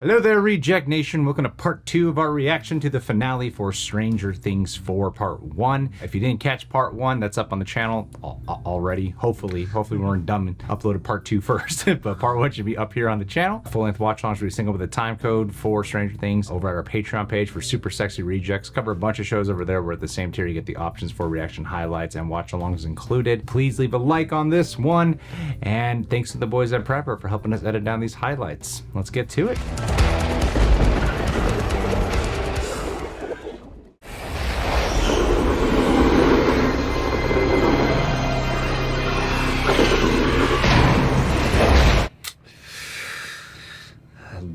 Hello there, Reject Nation. Welcome to part 2 of our reaction to the finale for Stranger Things 4 Part 1. If you didn't catch Part 1, that's up on the channel already. Hopefully we weren't dumb and uploaded Part 2 first, but Part 1 should be up here on the channel. Full-length watch alongs will be single with a time code for Stranger Things over at our Patreon page for Super Sexy Rejects. Cover a bunch of shows over there where at the same tier you get the options for reaction highlights and watch alongs included. Please leave a like on this one, and thanks to the boys at Prepper for helping us edit down these highlights. Let's get to it.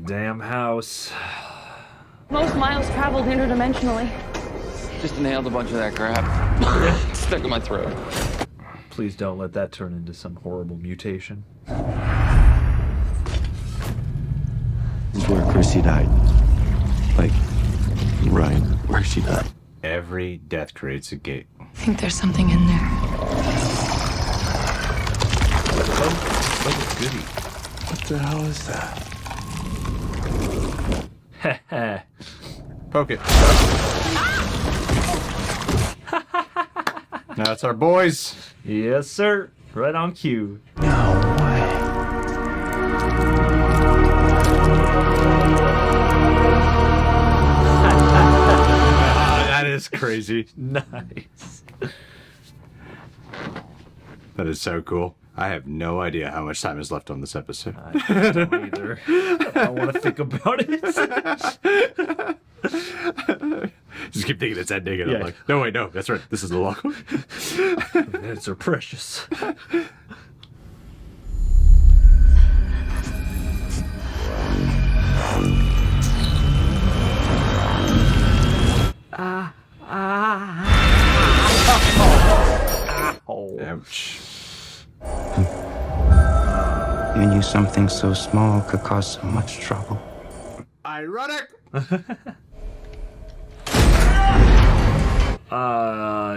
Damn house. Most miles traveled interdimensionally. Just inhaled a bunch of that crap. Stuck in my throat. Please don't let that turn into some horrible mutation. This is where Chrissy died. Like, right where she died. Every death creates a gate. I think there's something in there. Like a goodie. What the hell is that? Poke it. Now it's our boys. Yes, sir. Right on cue. No way. That is crazy. Nice. That is so cool. I have no idea how much time is left on this episode. I don't either. I want to think about it. Just keep thinking it's ending, and Yeah. I'm like, no, wait, no, that's right. This is the long one. Minutes are precious. Oh. Ouch. You knew something so small could cause so much trouble. Ironic.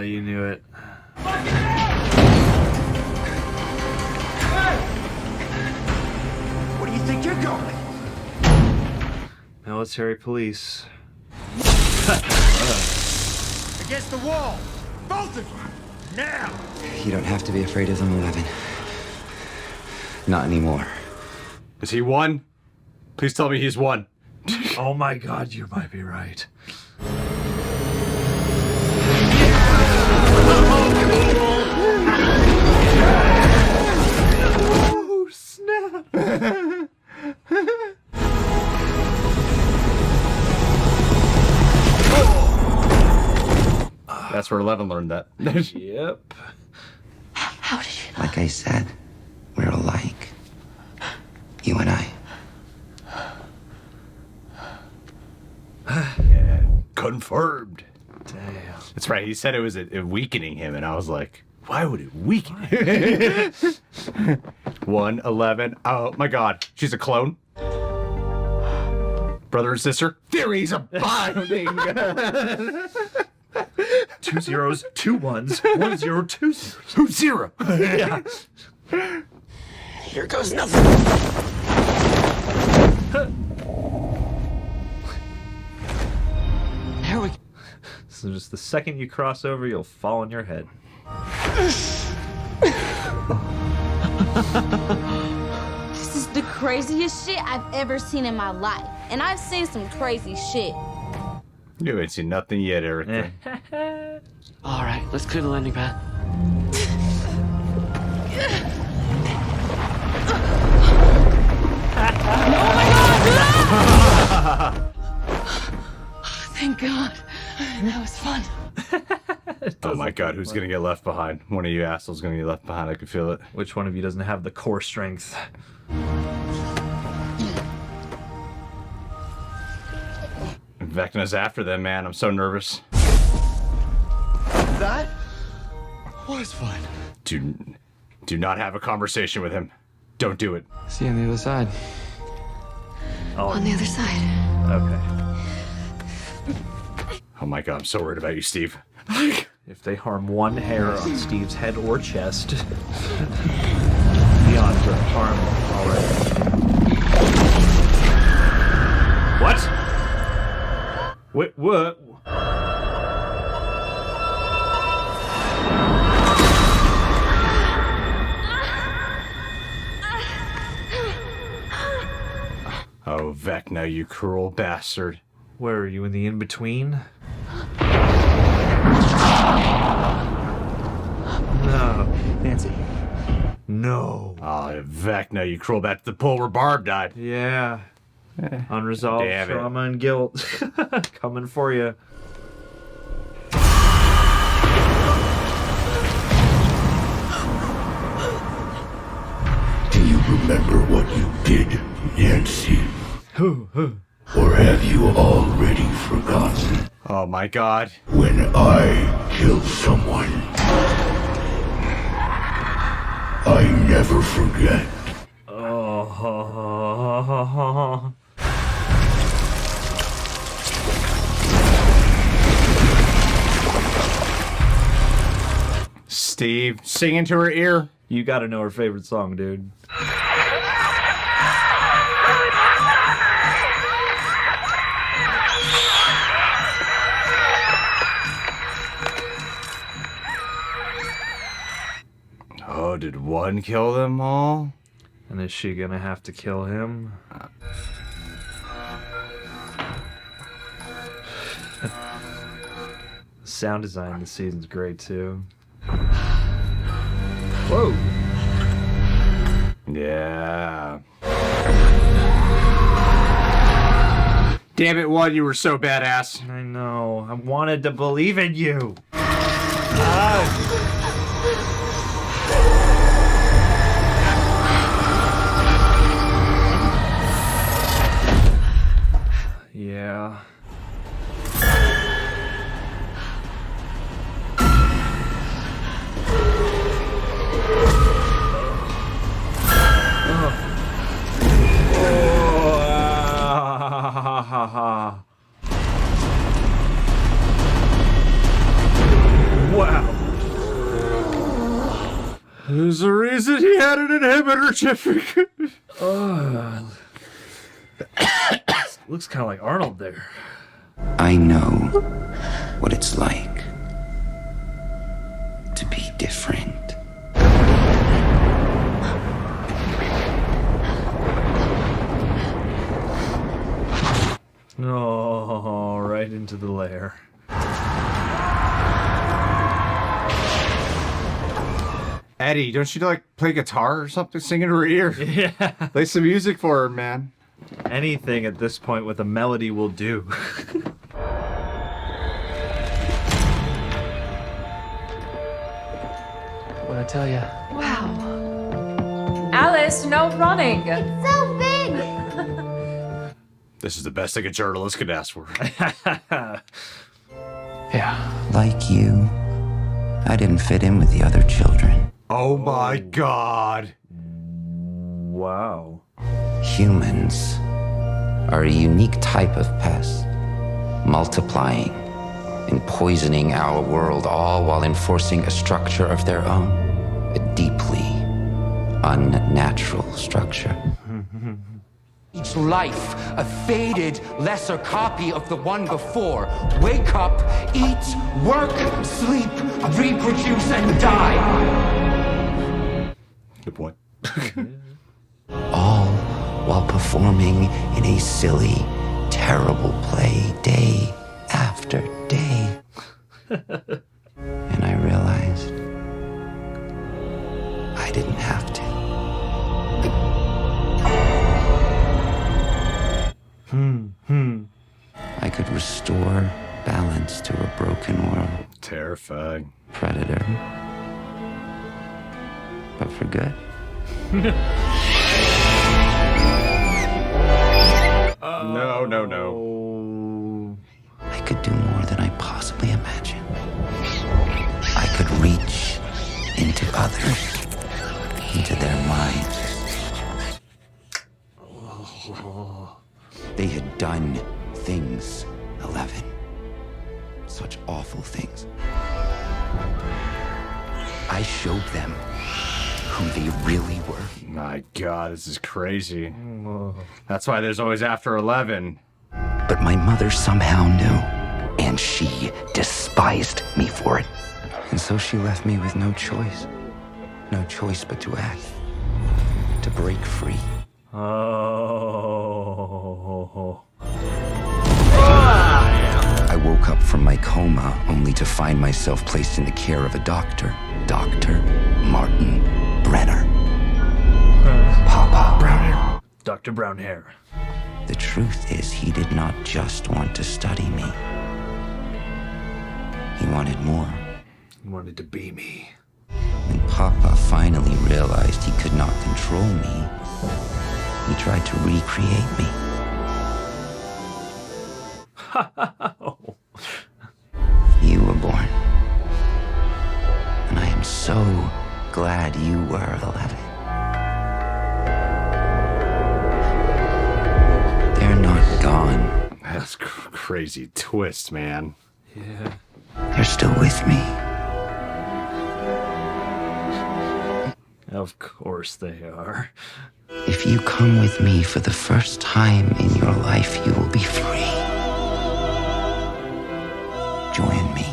You knew it. Where do you think you're going? Military police. Against the wall! Both of you! Now! You don't have to be afraid of them, 11. Not anymore. Is he one? Please tell me he's one. Oh my god, you might be right. Oh, snap! That's where 11 learned that. Yep. How did you know? Like I said, we're alike. You and I. Yeah, confirmed. Damn. That's right. He said it was weakening him, and I was like, why would it weaken him? 1, 11. Oh my god. She's a clone. Brother and sister. Theories abounding. 2 zeros, 2 ones, 1 0, 2 zeros. Who's 0? Yeah. Here goes nothing. There we go. So just the second you cross over, you'll fall on your head. This is the craziest shit I've ever seen in my life. And I've seen some crazy shit. You ain't seen nothing yet, Eric. All right, let's clear the landing pad. Thank God. That was fun. Oh my god, who's gonna get left behind? One of you assholes gonna get left behind. I can feel it. Which one of you doesn't have the core strength? Vecna's after them, man. I'm so nervous. That was fun. Do not have a conversation with him. Don't do it. See you on the other side. Oh, On the other side. okay. Oh my god, I'm so worried about you, Steve. If they harm one hair on Steve's head or chest, beyond harm already. Wait, what? Oh, Vecna, you cruel bastard. Where are you, in the in-between? No. Nancy. No. Oh, Vecna, you cruel bastard. The pool where Barb died. Yeah. Unresolved Damn it. trauma and guilt. Coming for you. Do you remember what you did, Nancy? Or have you already forgotten? Oh my god. When I kill someone, I never forget. Oh. Steve, sing into her ear. You gotta know her favorite song, dude. Oh, did one kill them all? And is she gonna have to kill him? Sound design this season's great too. Whoa! Yeah. Damn it, One, you were so badass. I know. I wanted to believe in you. Yeah. Wow. There's a reason he had an inhibitor chip. Looks kind of like Arnold there. I know what it's like to be different. Oh, right into the lair. Eddie, don't you like play guitar or something? Sing in her ear. Yeah. Play some music for her, man. Anything at this point with a melody will do. What I tell you? Wow. Alice, no running. It's so big. This is the best thing a journalist could ask for. Yeah. Like you, I didn't fit in with the other children. Oh my god. Wow. Humans are a unique type of pest, multiplying and poisoning our world, all while enforcing a structure of their own, a deeply unnatural structure. Each life, a faded, lesser copy of the one before. Wake up, eat, work, sleep, reproduce, and die. Good point. All while performing in a silly, terrible play day after day. And I realized I didn't have to. I could restore balance to a broken world. Terrifying. Predator. But for good. No. I could do more than I possibly imagined. I could reach into others, into their minds. They had done things, 11. Such awful things. I showed them who they really were. My god, this is crazy. That's why there's always after 11. But my mother somehow knew, and she despised me for it. And so she left me with no choice. No choice but to act. To break free. Oh. I woke up from my coma only to find myself placed in the care of a doctor. Dr. Martin Brenner. Papa. Brown hair. Dr. Brown hair. The truth is, he did not just want to study me. He wanted more. He wanted to be me. When Papa finally realized he could not control me, he tried to recreate me. You were born. And I am so glad you were 11. They're not gone. That's crazy twist, man. Yeah. They're still with me. Of course they are. If you come with me for the first time in your life, you will be free. Join me.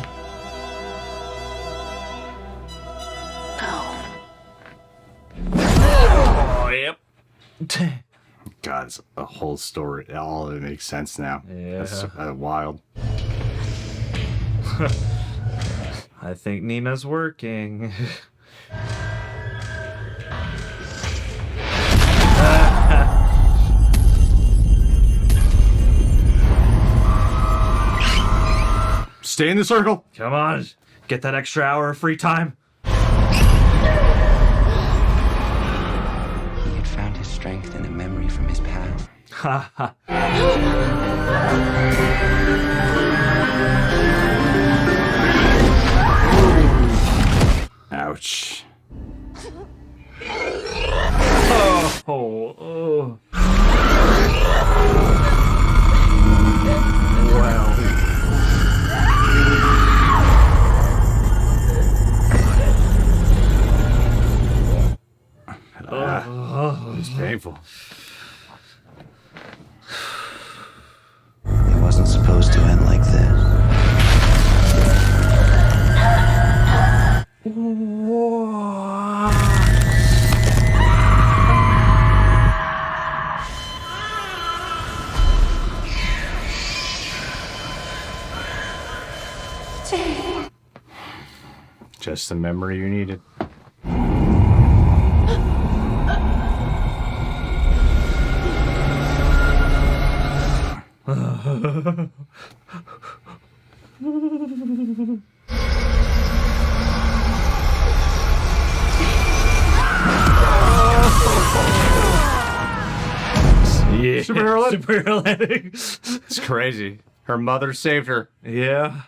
Oh, yep. God, it's a whole story. All of it makes sense now. Yeah. That's wild. I think Nina's working. Stay in the circle. Come on. Get that extra hour of free time. He had found his strength in a memory from his past. Ha ha. Ouch. Oh. Wow. It's painful. It wasn't supposed to end like this. Just the memory you needed. Yeah. Superhero landing. It's crazy. Her mother saved her. Yeah.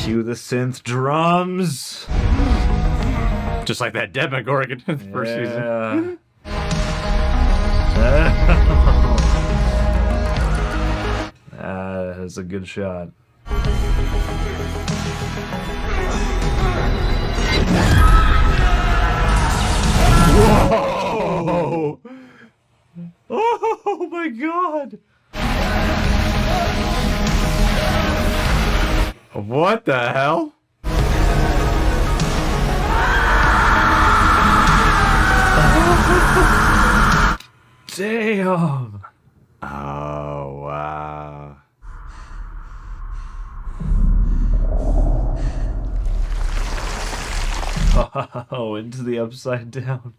Cue the synth drums. Just like that demogorgon in the first season. That is a good shot. Whoa! Oh my god! What the hell? Damn! Oh, wow. Oh, into the upside down.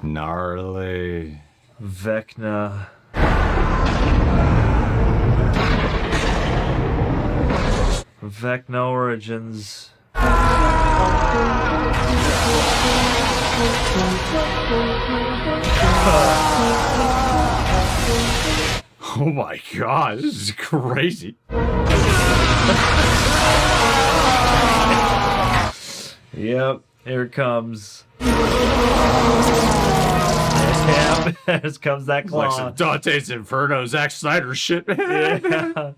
Gnarly. Vecna. Vecna Origins. Oh my god, this is crazy. Yep, here it comes. Yep, here comes that claw. Like some Dante's Inferno, Zack Snyder shit, man. Yeah.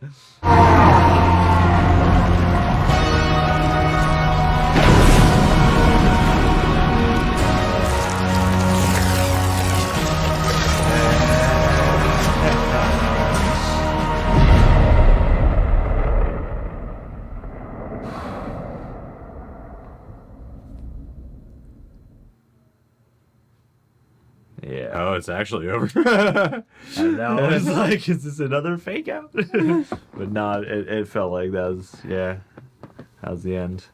Yeah. Oh, it's actually over. I know. It's like, is this another fake out? But no, it felt like that was, that was the end.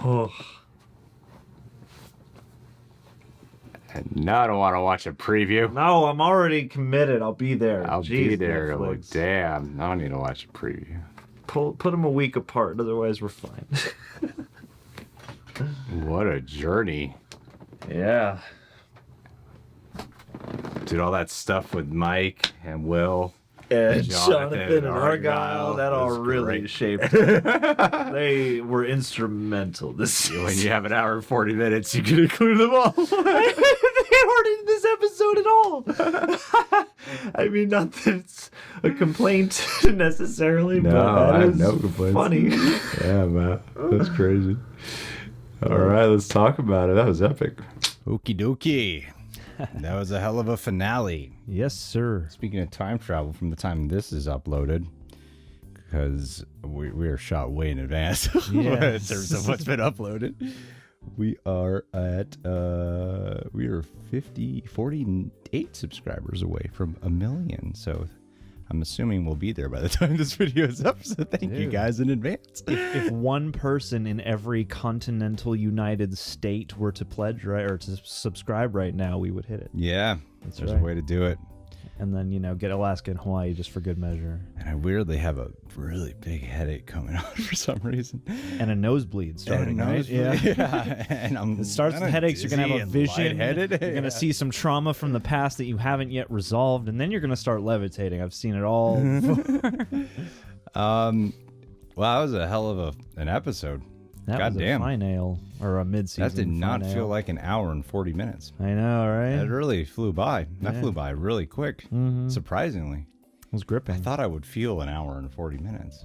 Oh. Now I don't want to watch a preview. No, I'm already committed. I'll be there. I'll Jeez, be there. Netflix. Like, damn, I don't need to watch a preview. Put them a week apart, otherwise we're fine. What a journey. Yeah. Did all that stuff with Mike and Will. And Jonathan and Argyle, that all really great. shaped it. They were instrumental this season. When you have an hour and 40 minutes, you can include them all. They weren't in this episode at all. I mean, not that it's a complaint necessarily, No, but I that have is no complaints. funny. Yeah, man. That's crazy. All right, let's talk about it. That was epic. Okie dokie. That was a hell of a finale. Yes, sir. Speaking of time travel, from the time this is uploaded, because we are shot way in advance in terms of what's been uploaded. We are at 48 subscribers away from 1 million. So I'm assuming we'll be there by the time this video is up. So thank you guys in advance. If one person in every continental United State were to pledge or to subscribe right now, we would hit it. Yeah, That's there's right. a way to do it. And then, get Alaska and Hawaii just for good measure. And I weirdly have a really big headache coming on for some reason. And a nosebleed starting, And a right? nosebleed, yeah. And it starts with headaches. You're going to have a vision. You're going to see some trauma from the past that you haven't yet resolved. And then you're going to start levitating. I've seen it all before. Well, that was a hell of an episode. That God was damn. a finale, or a mid-season That did not finale. feel like an hour and 40 minutes. I know, right? It really flew by. That Yeah. flew by really quick, surprisingly. It was gripping. I thought I would feel an hour and 40 minutes.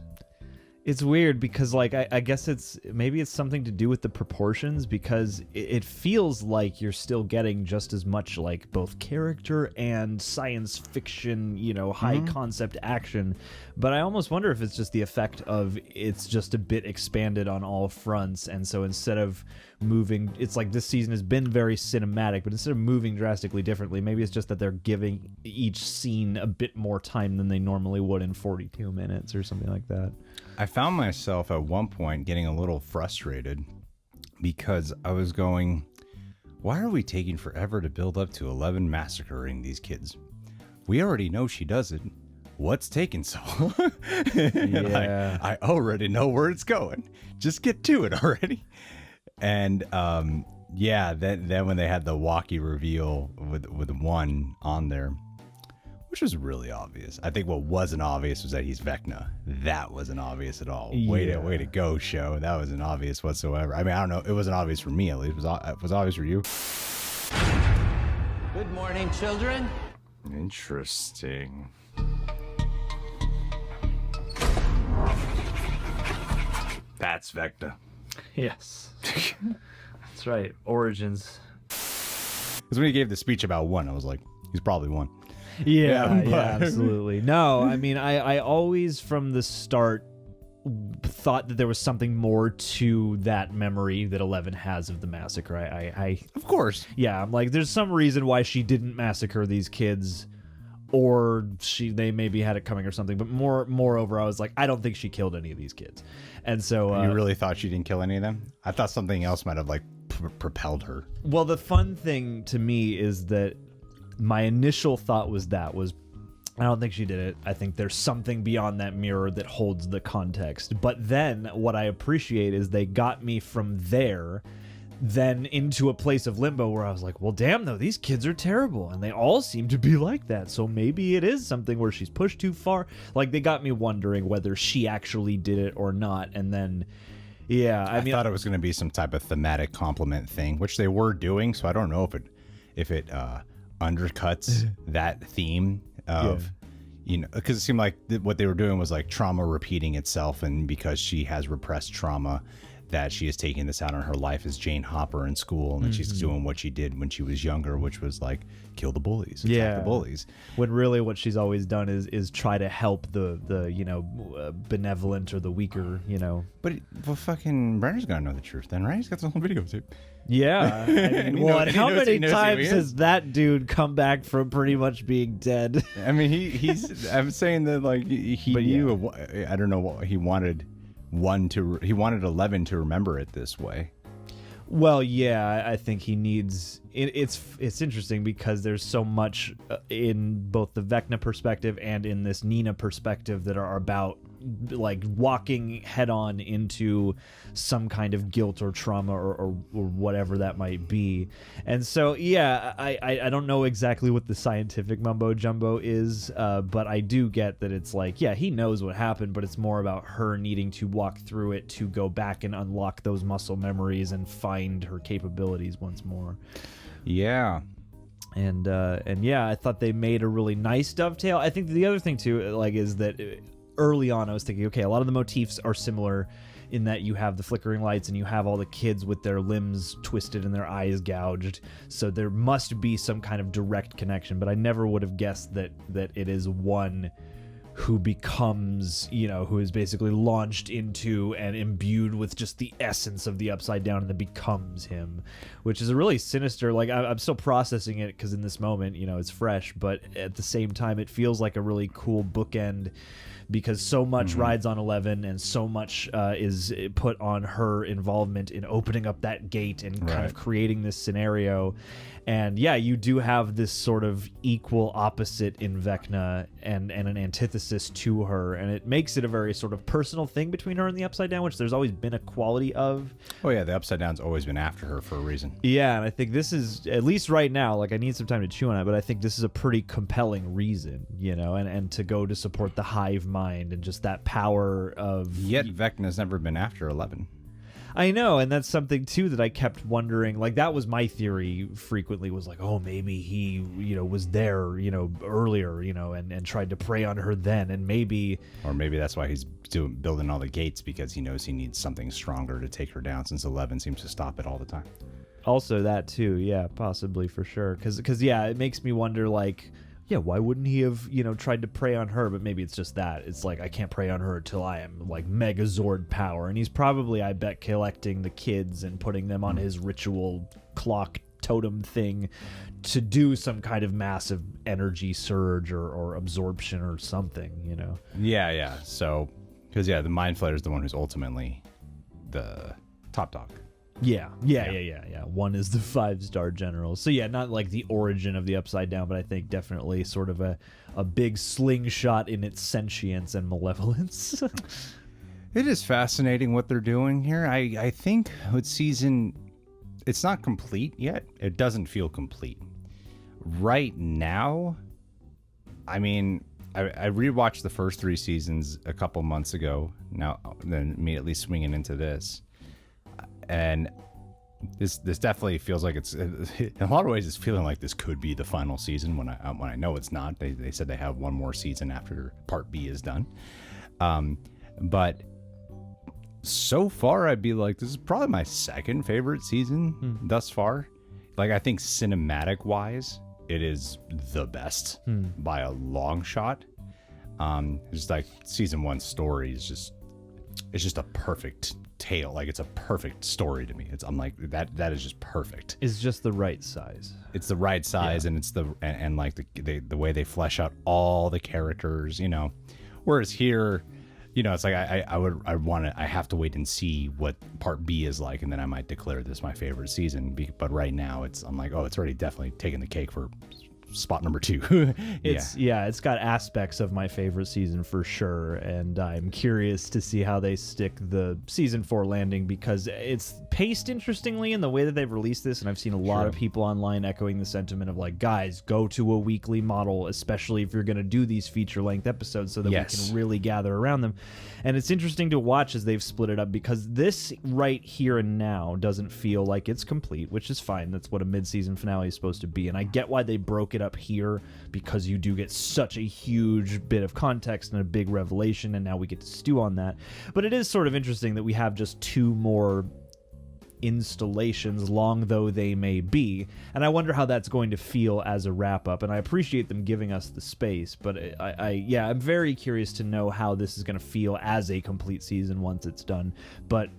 It's weird because, I guess maybe it's something to do with the proportions, because it feels like you're still getting just as much both character and science fiction, high concept action. But I almost wonder if it's just the effect of it's just a bit expanded on all fronts. And so instead of moving, it's like this season has been very cinematic, but instead of moving drastically differently, maybe it's just that they're giving each scene a bit more time than they normally would in 42 minutes or something like that. I found myself at one point getting a little frustrated because I was going, why are we taking forever to build up to 11 massacring these kids? We already know she does it. What's taking so long? Yeah. I already know where it's going. Just get to it already. And then when they had the walkie reveal with one on there, which was really obvious. I think what wasn't obvious was that he's Vecna. That wasn't obvious at all. Way to go, show. That wasn't obvious whatsoever. I mean, I don't know. It wasn't obvious for me, at least. It was obvious for you. Good morning, children. Interesting. That's Vecna. Yes. That's right. Origins. Because when he gave the speech about one, I was like, he's probably one. Yeah, but- absolutely. No, I mean, I always from the start thought that there was something more to that memory that 11 has of the massacre. I Of course. Yeah, I'm like, there's some reason why she didn't massacre these kids, or they maybe had it coming or something. But moreover, I was like, I don't think she killed any of these kids, and so You really thought she didn't kill any of them? I thought something else might have propelled her. Well, the fun thing to me is that my initial thought was I don't think she did it. I think there's something beyond that mirror that holds the context. But then what I appreciate is they got me from there then into a place of limbo where I was like, well, damn, though, these kids are terrible. And they all seem to be like that. So maybe it is something where she's pushed too far. Like, they got me wondering whether she actually did it or not. And then, yeah, I mean, thought it was going to be some type of thematic complement thing, which they were doing. So I don't know if it undercuts that theme of, because it seemed like what they were doing was like trauma repeating itself, and because she has repressed trauma, that she is taking this out on her life as Jane Hopper in school, and that she's doing what she did when she was younger, which was like kill the bullies, attack the bullies. When really what she's always done is try to help the benevolent or the weaker, But fucking Brenner's gotta know the truth then, right? He's got the whole videotape. Yeah. I mean, and how many times has that dude come back from pretty much being dead? I mean, he's. I'm saying that like he knew. I don't know what he wanted. He wanted 11 to remember it this way. Well, yeah, I think he needs. It's interesting because there's so much in both the Vecna perspective and in this Nina perspective that are about like walking head on into some kind of guilt or trauma or whatever that might be. And so, yeah, I don't know exactly what the scientific mumbo jumbo is, but I do get that it's like, yeah, he knows what happened, but it's more about her needing to walk through it to go back and unlock those muscle memories and find her capabilities once more. Yeah. And yeah, I thought they made a really nice dovetail. I think the other thing too, like, is that early on I was thinking, okay, a lot of the motifs are similar in that you have the flickering lights and you have all the kids with their limbs twisted and their eyes gouged. So there must be some kind of direct connection, but I never would have guessed that it is one who becomes, who is basically launched into and imbued with just the essence of the Upside Down and then becomes him, which is a really sinister, like, I'm still processing it because in this moment, it's fresh, but at the same time, it feels like a really cool bookend because so much rides on 11 and so much is put on her involvement in opening up that gate and kind of creating this scenario. And yeah, you do have this sort of equal opposite in Vecna and an antithesis to her, and it makes it a very sort of personal thing between her and the Upside Down, which there's always been a quality of. Oh yeah, the Upside Down's always been after her for a reason. Yeah, and I think this is, at least right now, like, I need some time to chew on it, but I think this is a pretty compelling reason, and to go to support the hive mind and just that power of... Yet Vecna's never been after 11. I know, and that's something too that I kept wondering. Like, that was my theory frequently, was like, oh, maybe he, was there, earlier, and tried to prey on her then, and maybe... Or maybe that's why he's building all the gates, because he knows he needs something stronger to take her down, since 11 seems to stop it all the time. Also that too, yeah, possibly, for sure. Because yeah, it makes me wonder, like... Yeah, why wouldn't he have, tried to prey on her? But maybe it's just that. It's like, I can't prey on her until I am, like, Megazord power. And he's probably, I bet, collecting the kids and putting them on his ritual clock totem thing to do some kind of massive energy surge or absorption or something, Yeah. So, because, yeah, the Mind Flayer is the one who's ultimately the top dog. Yeah. One is the 5-star general. So yeah, not like the origin of the Upside Down, but I think definitely sort of a big slingshot in its sentience and malevolence. It is fascinating what they're doing here. I think with season, it's not complete yet. It doesn't feel complete. Right now, I mean, I rewatched the first 3 seasons a couple months ago. Now, then immediately swinging into this. And this definitely feels like it's, in a lot of ways, it's feeling like this could be the final season when I know it's not. They said they have one more season after Part B is done. But so far, I'd be like, this is probably my second favorite season thus far. Like, I think cinematic-wise, it is the best by a long shot. It's like season 1 story is just, it's just a perfect tale. Like, it's a perfect story to me. I'm like, that is just perfect. It's just the right size. It's the right size, and it's and like the way they flesh out all the characters, Whereas here, it's like I have to wait and see what Part B is like, and then I might declare this my favorite season. But right now, I'm like, oh, it's already definitely taking the cake for spot number 2. It's got aspects of my favorite season for sure, and I'm curious to see how they stick the season 4 landing, because it's paced interestingly in the way that they've released this, and I've seen a lot of people online echoing the sentiment of like, guys, go to a weekly model, especially if you're going to do these feature-length episodes, so that we can really gather around them. And it's interesting to watch as they've split it up, because this right here and now doesn't feel like it's complete, which is fine. That's what a mid-season finale is supposed to be, and I get why they broke it it up here because you do get such a huge bit of context and a big revelation, and now we get to stew on that. But it is sort of interesting that we have just 2 more installations, long though they may be, and I wonder how that's going to feel as a wrap-up. And I appreciate them giving us the space, but I'm very curious to know how this is going to feel as a complete season once it's done. But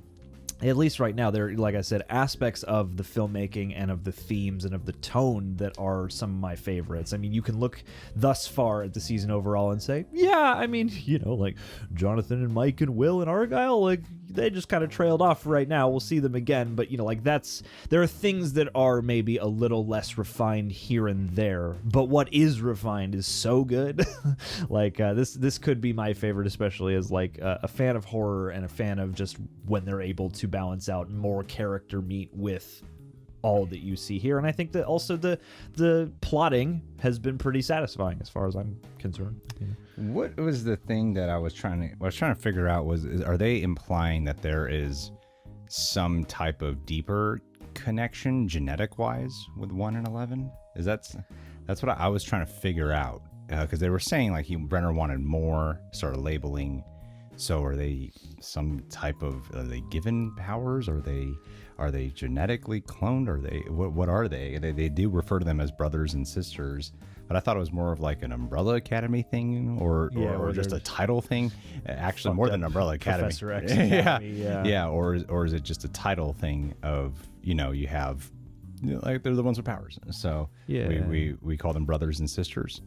at least right now, there are, like I said, aspects of the filmmaking and of the themes and of the tone that are some of my favorites. I mean, you can look thus far at the season overall and say, yeah, I mean, like Jonathan and Mike and Will and Argyle, like they just kind of trailed off right now. We'll see them again, but like there are things that are maybe a little less refined here and there, but what is refined is so good. Like this could be my favorite, especially as like a fan of horror and a fan of just when they're able to balance out more character meat with all that you see here. And I think that also the plotting has been pretty satisfying as far as I'm concerned. What was the thing that I was trying to figure out are they implying that there is some type of deeper connection genetic wise with 1 and 11? That's what I was trying to figure out, because they were saying like Brenner wanted more sort of labeling. So are they some type of, are they given powers? Are they genetically cloned? Are they, what are they? They do refer to them as brothers and sisters, but I thought it was more of like an Umbrella Academy thing or just a title thing. Actually more than Umbrella Academy. Professor X Academy, yeah. Or is it just a title thing of, you have, like they're the ones with powers. So we call them brothers and sisters.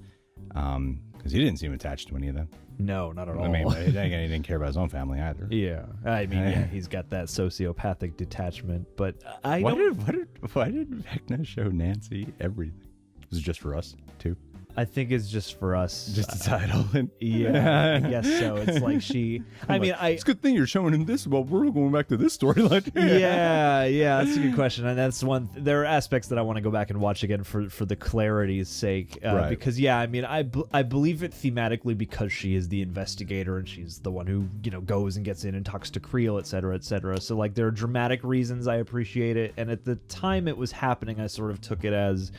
Because he didn't seem attached to any of them. No, not at all. I mean, he didn't care about his own family either. Yeah, I mean, he's got that sociopathic detachment. But why did Vecna show Nancy everything? Was it just for us too? I think it's just for us. Just a title. Yeah, I guess so. It's like she. It's a good thing you're showing him this. Well, we're going back to this storyline. yeah, that's a good question, and that's one. There are aspects that I want to go back and watch again for the clarity's sake, right. Because I believe it thematically because she is the investigator and she's the one who goes and gets in and talks to Creel, etc., etc. So like there are dramatic reasons I appreciate it, and at the time it was happening, I sort of took it as,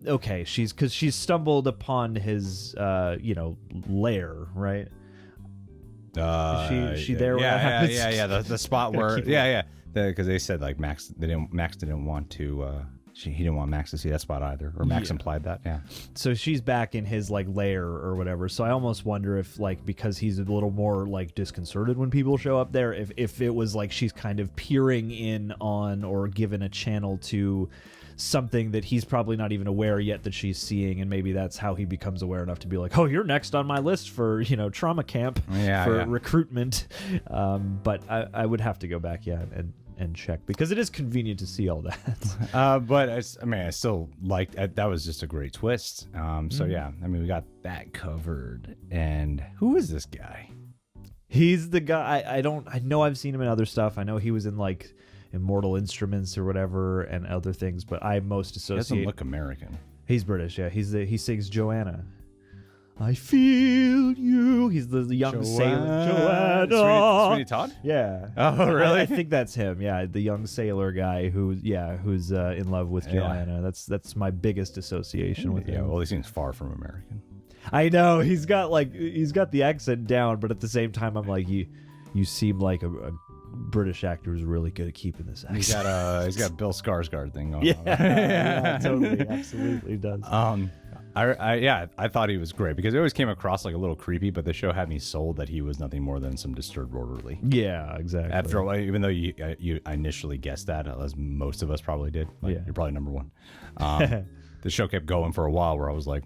okay, she's stumbled upon his lair, right? She there? Yeah. The spot where because they said like Max didn't want to. He didn't want Max to see that spot either, or Max implied that. Yeah. So she's back in his like lair or whatever. So I almost wonder if like because he's a little more like disconcerted when people show up there, if it was like she's kind of peering in on or given a channel to something that he's probably not even aware yet that she's seeing, and maybe that's how he becomes aware enough to be like, oh, you're next on my list for trauma camp for recruitment. But I would have to go back and check, because it is convenient to see all that. But I still liked that was just a great twist. So yeah, I mean we got that covered. And who is this guy? He's the guy. I know I've seen him in other stuff. I know he was in like Immortal Instruments or whatever and other things, but I most associate. He doesn't look American. He's British, yeah. He sings Joanna. I feel you. He's the young sailor. Joanna. Sweeney Todd? Yeah. Oh, really? I think that's him. Yeah, the young sailor guy who's in love with Joanna. That's my biggest association with him. Yeah, well, he seems far from American. I know. He's got the accent down, but at the same time, I'm like, you seem like a British actor who's really good at keeping this accent. He's got Bill Skarsgård thing going on. Yeah, totally, absolutely does. I thought he was great because it always came across like a little creepy, but the show had me sold that he was nothing more than some disturbed orderly. Yeah, exactly. After a while, even though you initially guessed that, as most of us probably did, you're probably number one. The show kept going for a while where I was like,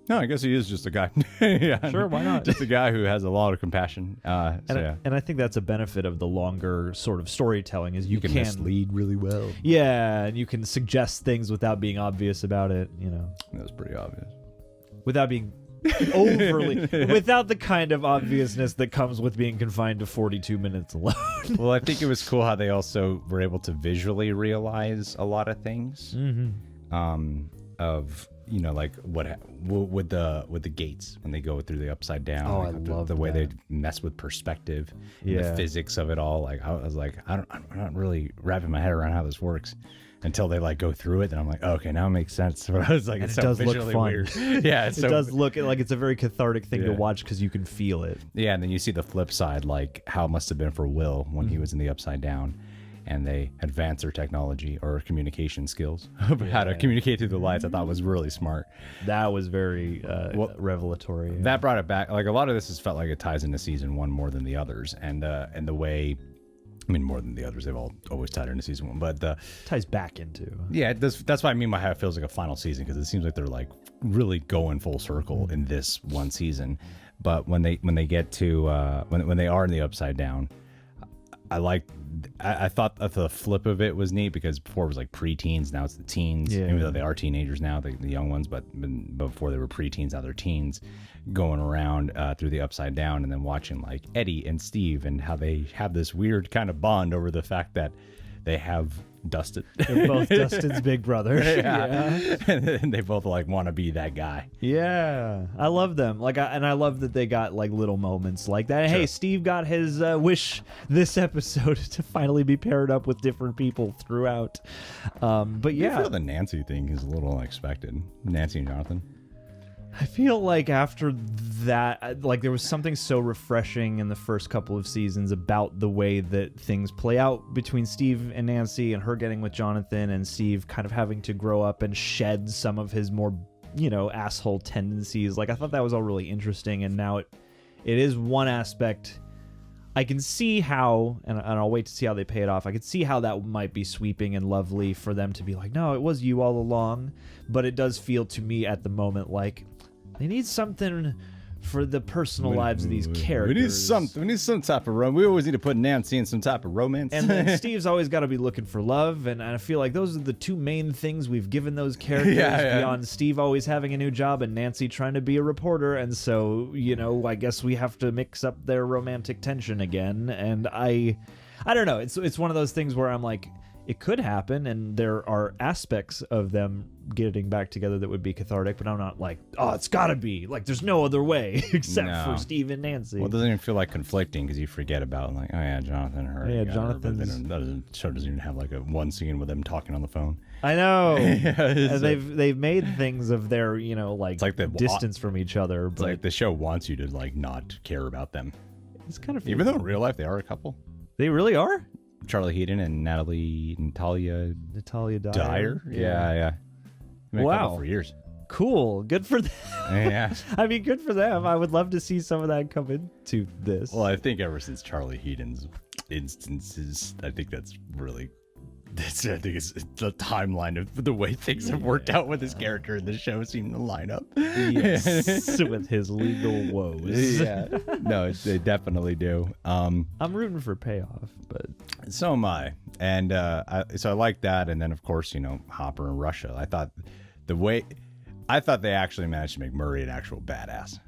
no, I guess he is just a guy. Yeah, sure, why not? Just a guy who has a lot of compassion. And I think that's a benefit of the longer sort of storytelling is you can mislead really well. Yeah, and you can suggest things without being obvious about it. That was pretty obvious. Without being overly, without the kind of obviousness that comes with being confined to 42 minutes alone. Well, I think it was cool how they also were able to visually realize a lot of things. Mm-hmm. Of like what with the gates when they go through the upside down. Oh, I love the way they mess with perspective, and the physics of it all. Like I was like, I'm not really wrapping my head around how this works. until they like go through it. Then I'm like, oh, okay, now it makes sense. But I was like, And it's it so does look visually fun. weird. Yeah, it does look like it's a very cathartic thing to Yeah. watch because you can feel it. Yeah, and then you see the flip side, like how it must have been for Will when he was in the Upside Down, and they advanced their technology or communication skills of how to communicate through the lights. I thought was really smart. That was very revelatory. That brought it back. Like a lot of this has felt like it ties into season 1 more than the others, and the way. I mean, more than the others. They've all always tied into season 1, but ties back into. Yeah, that's what I mean by how it feels like a final season, because it seems like they're like really going full circle in this one season. But when they get to when they are in the Upside Down, I thought that the flip of it was neat, because before it was like preteens, now it's the teens. Yeah. Even though they are teenagers now, the young ones, but before they were preteens, now they're teens, going around through the Upside Down, and then watching like Eddie and Steve and how they have this weird kind of bond over the fact that they have Dustin. They're both Dustin's big brother. Yeah. And they both like want to be that guy. Yeah, I love them. And I love that they got like little moments like that. Sure. Hey, Steve got his wish this episode to finally be paired up with different people throughout. But yeah, I feel the Nancy thing is a little unexpected. Nancy and Jonathan. I feel like after that, like there was something so refreshing in the first couple of seasons about the way that things play out between Steve and Nancy, and her getting with Jonathan, and Steve kind of having to grow up and shed some of his more, asshole tendencies. Like I thought that was all really interesting, and now it is one aspect. I can see how, and I'll wait to see how they pay it off. I can see how that might be sweeping and lovely for them to be like, no, it was you all along. But it does feel to me at the moment like they need something for the personal lives of these characters. We need some type of romance. We always need to put Nancy in some type of romance. And then Steve's always got to be looking for love, and I feel like those are the two main things we've given those characters beyond Steve always having a new job and Nancy trying to be a reporter. And so, I guess we have to mix up their romantic tension again. And I don't know. It's one of those things where I'm like, it could happen, and there are aspects of them getting back together that would be cathartic, but I'm not like, oh, it's gotta be. Like, there's no other way except for Steve and Nancy. Well, it doesn't even feel like conflicting, because you forget about, like, oh yeah, Jonathan and her. Yeah, Jonathan. The show doesn't even have like one scene with them talking on the phone. I know. And like, they've made things of their, it's like the distance from each other. It's like the show wants you to like not care about them. It's kind of even though in real life they are a couple. They really are. Charlie Heaton and Natalia Dyer. Yeah. Wow. For years. Cool. Good for them. Yeah. I mean, good for them. I would love to see some of that come into this. Well, I think ever since Charlie Heaton's instances, I think that's really. I think it's the timeline of the way things have worked out with his character in the show seem to line up. Yes, with his legal woes. Yeah, no, they definitely do. I'm rooting for payoff, but so am I. And so I like that. And then of course, Hopper and Russia. I thought they actually managed to make Murray an actual badass.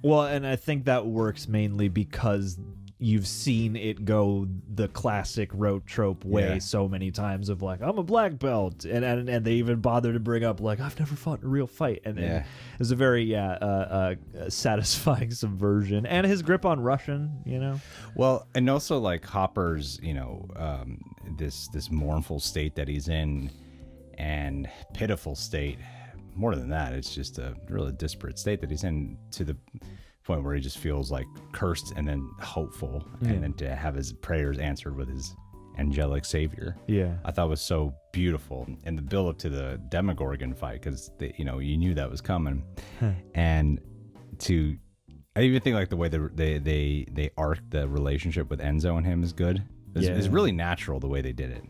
Well, and I think that works mainly because you've seen it go the classic rote trope way so many times of like, I'm a black belt, and they even bother to bring up like, I've never fought in a real fight, and it's a very satisfying subversion, and his grip on Russian, Well, and also like Hopper's this mournful state that he's in, and pitiful state. More than that, it's just a really disparate state that he's in, to the point where he just feels like cursed and then hopeful, and then to have his prayers answered with his angelic savior. I thought was so beautiful, and the build up to the demogorgon fight, because you knew that was coming. And I even think like the way they arc the relationship with Enzo and him is good. It's really natural the way they did it.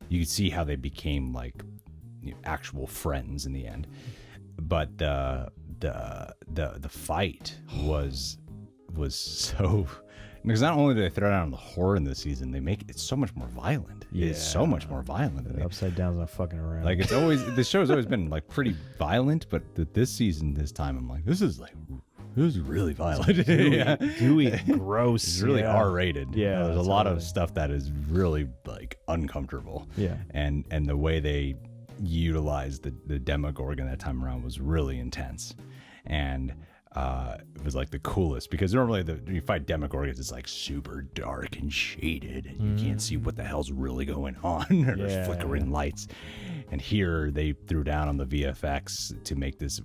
You could see how they became like actual friends in the end, but the fight was so, because not only do they throw down the horror in this season, they make it so much more violent. It's so much more violent. The Upside Down's not fucking around. Like, it's always, the show's always been like pretty violent, but this time I'm like, this is really violent. Gooey, gross. It's really R-rated. Yeah, there's a lot of stuff that is really like uncomfortable. And the way they utilized the demogorgon that time around was really intense. And it was like the coolest, because normally when you fight demogorgons, it's like super dark and shaded, and you can't see what the hell's really going on. There's flickering lights. And here they threw down on the VFX to make this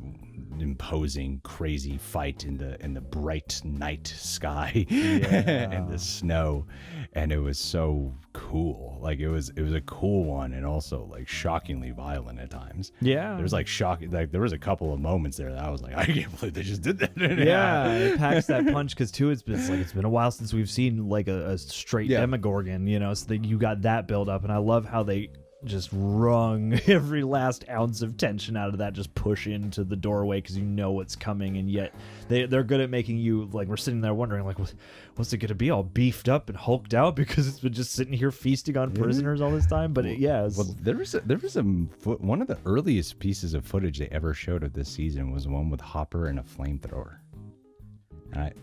imposing, crazy fight in the bright night sky and the snow, and it was so cool. Like it was a cool one, and also like shockingly violent at times. Yeah, there's like like there was a couple of moments there that I was like, I can't believe they just did that. It packs that punch, because too it's been a while since we've seen like a straight demogorgon, so that you got that build up, and I love how they just wrung every last ounce of tension out of that, just push into the doorway because you know what's coming, and yet they're good at making you, like, we're sitting there wondering, like, what's it gonna be, all beefed up and hulked out because it's been just sitting here feasting on prisoners all this time. But there was one of the earliest pieces of footage they ever showed of this season was one with Hopper and a flamethrower.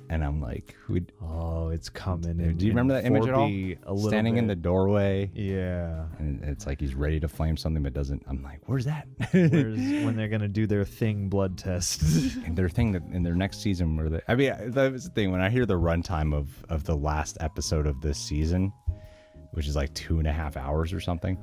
And I'm like, it's coming. Do you remember that image at all? Standing in the doorway. Yeah. And it's like he's ready to flame something but doesn't. I'm like, where's that? Where's when they're going to do their thing blood test? And their thing that in their next season that was the thing. When I hear the runtime of the last episode of this season, which is like 2.5 hours or something,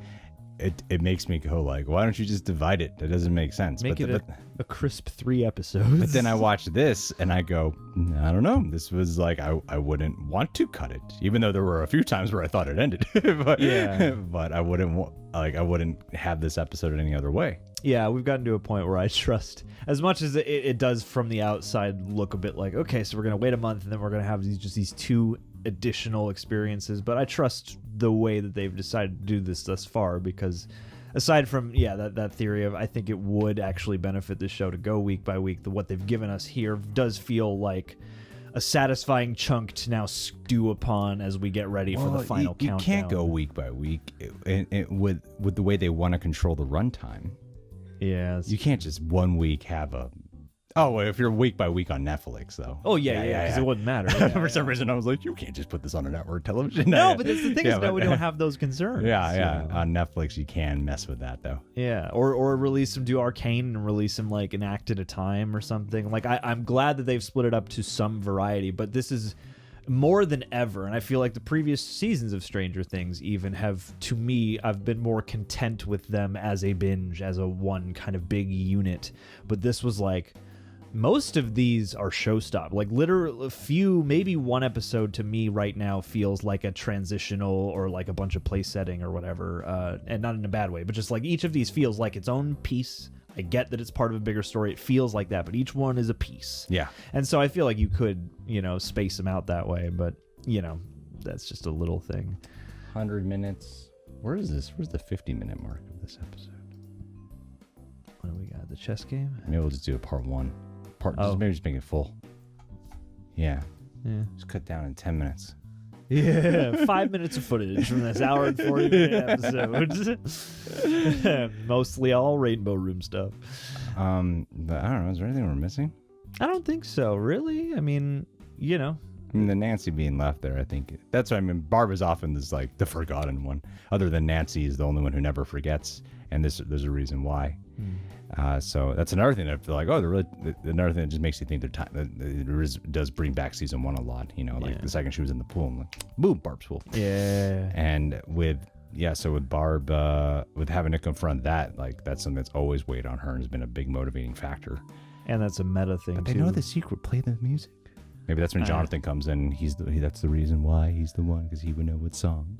it makes me go like, why don't you just divide it? That doesn't make sense. Make it a crisp 3 episodes. But then I watch this and I go, I don't know. This was like, I wouldn't want to cut it, even though there were a few times where I thought it ended. But I wouldn't have this episode any other way. Yeah, we've gotten to a point where I trust, as much as it does from the outside look a bit like, okay, so we're going to wait a month and then we're going to have these 2 additional experiences, but I trust the way that they've decided to do this thus far, because aside from that theory of, I think it would actually benefit the show to go week by week, what they've given us here does feel like a satisfying chunk to now stew upon as we get ready for the final countdown. You can't go week by week with the way they want to control the runtime. Yeah, you can't just 1 week have a. Oh, if you're week by week on Netflix, though. Oh, yeah, because it wouldn't matter. For some reason, I was like, you can't just put this on a network television. No, but that's the thing is that we don't have those concerns. Yeah. On Netflix, you can mess with that, though. Yeah, or release them, do Arcane and release them like an act at a time or something. Like, I'm glad that they've split it up to some variety, but this is more than ever, and I feel like the previous seasons of Stranger Things even have, to me, I've been more content with them as a binge, as a one kind of big unit. But this was like, most of these are showstop. Like literally a few, maybe one episode to me right now feels like a transitional or like a bunch of place setting or whatever, and not in a bad way, but just like each of these feels like its own piece. I get that it's part of a bigger story. It feels like that, but each one is a piece. Yeah. And so I feel like you could, space them out that way, but, that's just a little thing. 100 minutes. Where is this? Where's the 50-minute mark of this episode? What do we got? The chess game? Maybe we'll just do a part 1. Maybe just make it full. Yeah. Just cut down in 10 minutes. Yeah, 5 minutes of footage from this hour and 40-minute episode. Mostly all Rainbow Room stuff. But I don't know. Is there anything we're missing? I don't think so, really. I mean, the Nancy being left there, I think that's what I mean. Barb is often this like the forgotten one. Other than Nancy is the only one who never forgets, and there's a reason why. So that's another thing that I feel like, another thing that just makes you think it does bring back season 1 a lot. The second she was in the pool, I'm like, boom, Barb's pool. Yeah. And with Barb, with having to confront that, like that's something that's always weighed on her and has been a big motivating factor. And that's a meta thing. But they know the secret. Play the music. Maybe that's when Jonathan comes in. That's the reason why he's the one, because he would know what song.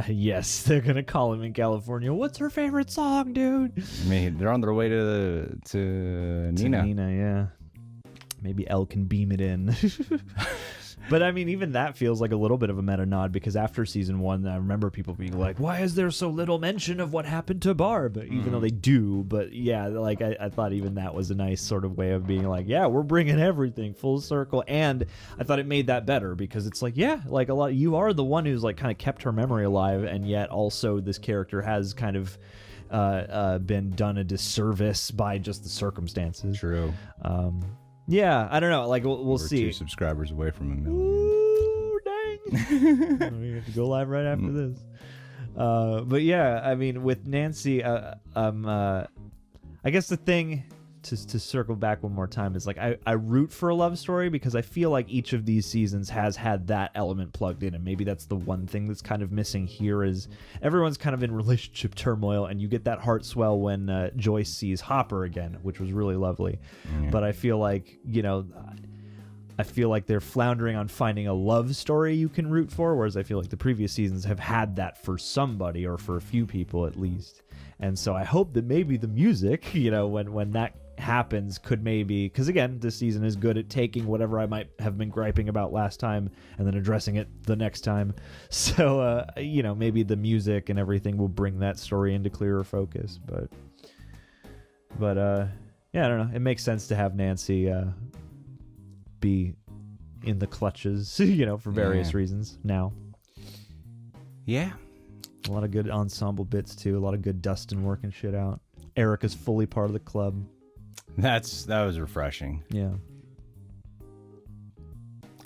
Yes, they're gonna call him in California. What's her favorite song, dude? I mean, they're on their way to Nina. To Nina, yeah. Maybe Elle can beam it in. But I mean, even that feels like a little bit of a meta nod, because after season 1, I remember people being like, why is there so little mention of what happened to Barb? Even though they do. But yeah, like I thought even that was a nice sort of way of being like, yeah, we're bringing everything full circle. And I thought it made that better, because it's like, yeah, like a lot, you are the one who's like kind of kept her memory alive. And yet also this character has kind of been done a disservice by just the circumstances. True. Yeah, I don't know. Like we'll see. 2 subscribers away from 1 million. Ooh, dang! We have to go live right after this. But yeah, I mean, with Nancy, I guess the thing to circle back one more time is like I root for a love story because I feel like each of these seasons has had that element plugged in, and maybe that's the one thing that's kind of missing here is everyone's kind of in relationship turmoil, and you get that heart swell when Joyce sees Hopper again, which was really lovely. But I feel like, you know, I feel like they're floundering on finding a love story you can root for, whereas I feel like the previous seasons have had that for somebody or for a few people at least. And so I hope that maybe the music, you know, when that happens could maybe, because again, this season is good at taking whatever I might have been griping about last time and then addressing it the next time. So, you know, maybe the music and everything will bring that story into clearer focus. But yeah, I don't know. It makes sense to have Nancy be in the clutches, you know, for various reasons now. Yeah. A lot of good ensemble bits too. A lot of good Dustin working shit out. Erica's fully part of the club. That was refreshing. Yeah.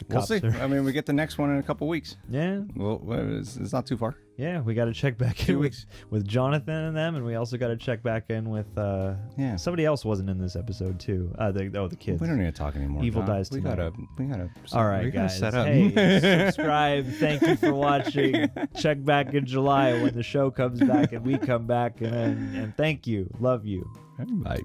We'll see. I mean, we get the next one in a couple weeks. Yeah. Well, it's not too far. Yeah, we got to check back in with Jonathan and them, and we also got to check back in with somebody else wasn't in this episode too. The kids. We don't need to talk anymore. Evil Tom. dies We tomorrow. gotta. All right, guys. Set up. Hey, subscribe. Thank you for watching. Check back in July when the show comes back and we come back, and thank you. Love you. Bye.